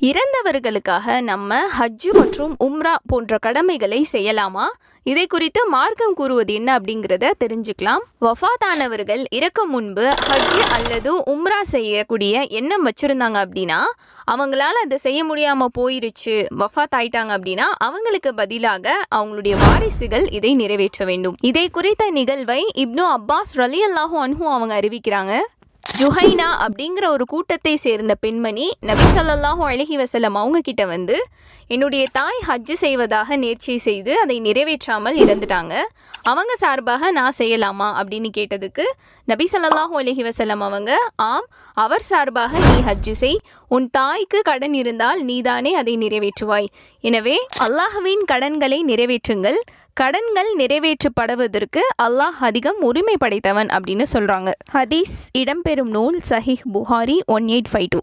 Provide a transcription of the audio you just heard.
இறந்தவர்களுக்காக நம்ம ஹஜ் மற்றும் உம்ரா போன்ற கடமைகளை செய்யலாமா? இதை குறித்து மார்க்கம் கூறுவது என்ன அப்படிங்கிறத தெரிஞ்சுக்கலாம். வஃபாத்தானவர்கள் இறக்கும் முன்பு ஹஜ் அல்லது உம்ரா செய்யக்கூடிய எண்ணம் வச்சுருந்தாங்க அப்படின்னா, அவங்களால அதை செய்ய முடியாமல் போயிருச்சு, வஃபாத் ஆயிட்டாங்க அப்படின்னா அவங்களுக்கு பதிலாக அவங்களுடைய வாரிசுகள் இதை நிறைவேற்ற வேண்டும். இதை குறித்த நிகழ்வை இப்னு அப்பாஸ் ரலியல்லாஹு அன்ஹு அவங்க அறிவிக்கிறாங்க. ஜுஹைனா அப்படிங்கிற ஒரு கூட்டத்தை சேர்ந்த பெண்மணி நபி ஸல்லல்லாஹு அலைஹி வஸல்லம் அவங்க கிட்ட வந்து, என்னுடைய தாய் ஹஜ் செய்வதாக நேர்ச்சை செய்து அதை நிறைவேற்றாமல் இறந்துட்டாங்க, அவங்க சார்பாக நான் செய்யலாமா அப்படின்னு கேட்டதுக்கு நபி ஸல்லல்லாஹு அலைஹி வஸல்லம் அவங்க, ஆம், அவர் சார்பாக நீ ஹஜ் செய், உன் தாய்க்கு கடன் இருந்தால் நீதானே அதை நிறைவேற்றுவாய், எனவே அல்லாஹ்வின் கடன்களை நிறைவேற்றுங்கள், கடன்கள் நிறைவேற்றப்படுவதற்கு அல்லாஹ் அதிகம் உரிமை படைத்தவன் அப்படின்னு சொல்கிறாங்க. ஹதீஸ் இடம்பெறும் நூல் சஹீஹ் புகாரி 1852.